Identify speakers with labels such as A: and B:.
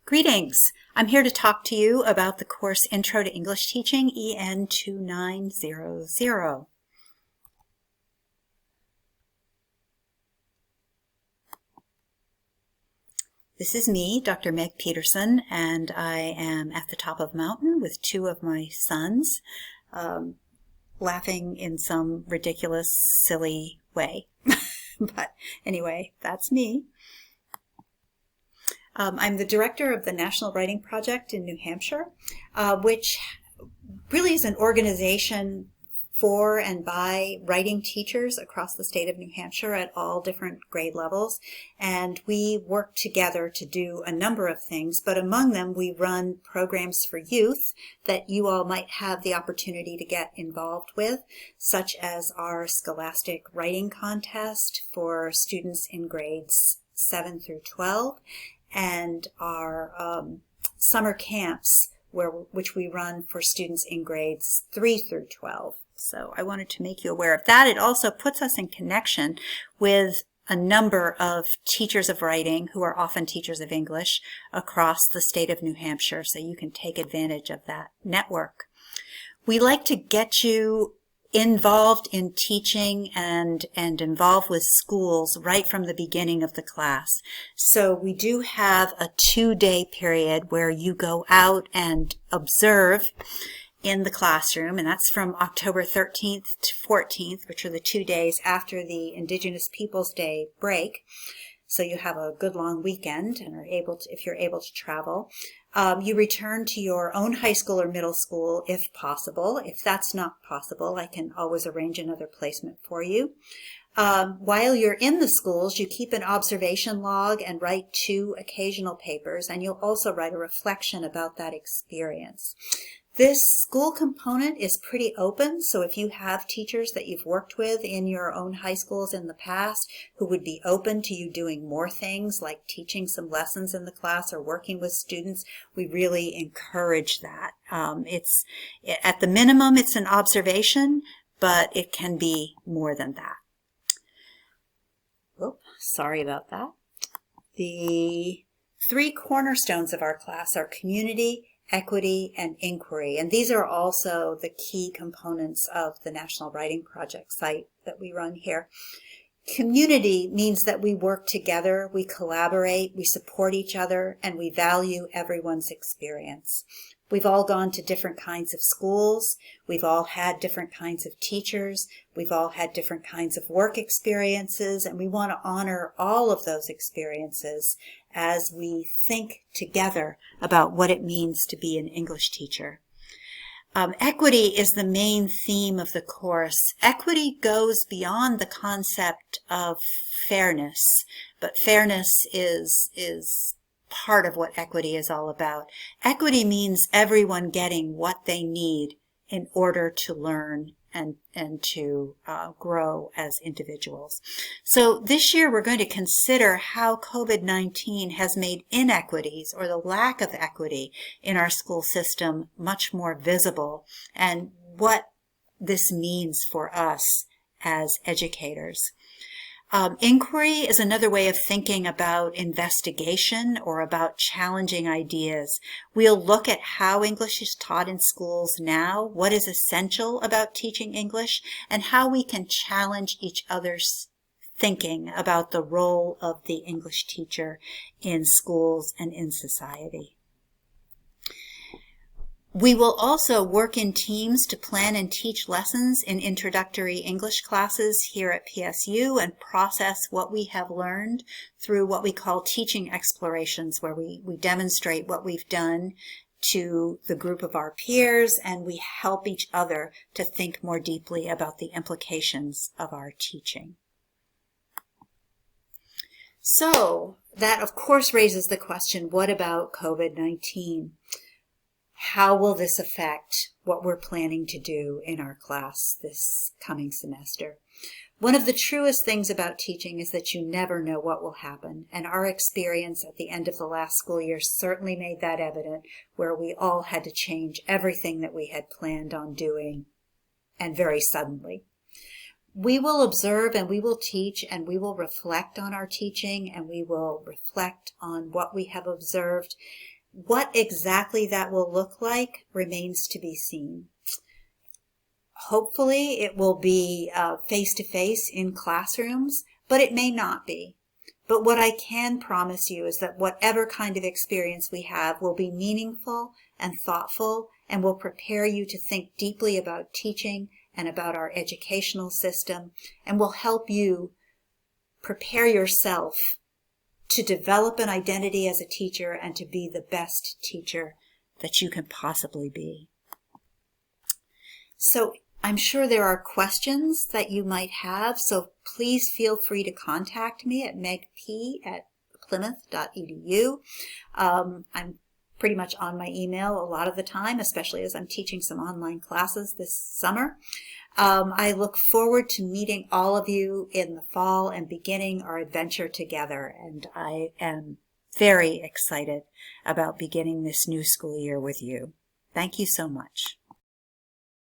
A: Greetings! I'm here to talk to you about the course Intro to English Teaching, EN 2900. This is me, Dr. Meg Peterson, and I am at the top of a mountain with two of my sons, laughing in some ridiculous, silly way. But anyway, that's me. I'm the director of the National Writing Project in New Hampshire, which really is an organization for and by writing teachers across the state of New Hampshire at all different grade levels. And we work together to do a number of things, but among them we run programs for youth that you all might have the opportunity to get involved with, such as our Scholastic Writing Contest for students in grades 7 through 12, and our summer camps which we run for students in grades 3 through 12. So I wanted to make you aware of that. It also puts us in connection with a number of teachers of writing who are often teachers of English across the state of New Hampshire, so you can take advantage of that network. We like to get you involved in teaching and involved with schools right from the beginning of the class. So we do have a 2-day period where you go out and observe in the classroom, and that's from October 13th to 14th, which are the 2 days after the Indigenous Peoples Day break. So you have a good long weekend and are able to, if you're able to travel. You return to your own high school or middle school if possible. If that's not possible, I can always arrange another placement for you. While you're in the schools, you keep an observation log and write 2 occasional papers, and you'll also write a reflection about that experience. This school component is pretty open, so if you have teachers that you've worked with in your own high schools in the past who would be open to you doing more things like teaching some lessons in the class or working with students, we really encourage that. At the minimum, it's an observation, but it can be more than that. Oh, sorry about that. The 3 cornerstones of our class are community, equity, and inquiry. And these are also the key components of the National Writing Project site that we run here. Community means that we work together, we collaborate, we support each other, and we value everyone's experience. We've all gone to different kinds of schools, we've all had different kinds of teachers, we've all had different kinds of work experiences, and we want to honor all of those experiences as we think together about what it means to be an English teacher. Equity is the main theme of the course. Equity goes beyond the concept of fairness, but fairness is part of what equity is all about. Equity means everyone getting what they need in order to learn and to grow as individuals. So this year we're going to consider how COVID-19 has made inequities or the lack of equity in our school system much more visible, and what this means for us as educators. Inquiry is another way of thinking about investigation or about challenging ideas. We'll look at how English is taught in schools now, what is essential about teaching English, and how we can challenge each other's thinking about the role of the English teacher in schools and in society. We will also work in teams to plan and teach lessons in introductory English classes here at PSU and process what we have learned through what we call teaching explorations, where we demonstrate what we've done to the group of our peers, and we help each other to think more deeply about the implications of our teaching. So that, of course, raises the question, what about COVID-19? How will this affect what we're planning to do in our class this coming semester? One of the truest things about teaching is that you never know what will happen, and our experience at the end of the last school year certainly made that evident, where we all had to change everything that we had planned on doing, and very suddenly. We will observe and we will teach and we will reflect on our teaching and we will reflect on what we have observed. What exactly that will look like remains to be seen. Hopefully it will be face-to-face in classrooms, but it may not be. But what I can promise you is that whatever kind of experience we have will be meaningful and thoughtful and will prepare you to think deeply about teaching and about our educational system, and will help you prepare yourself to develop an identity as a teacher and to be the best teacher that you can possibly be. So I'm sure there are questions that you might have, so please feel free to contact me at megp@plymouth.edu. I'm pretty much on my email a lot of the time, especially as I'm teaching some online classes this summer. I look forward to meeting all of you in the fall and beginning our adventure together, and I am very excited about beginning this new school year with you. Thank you so much.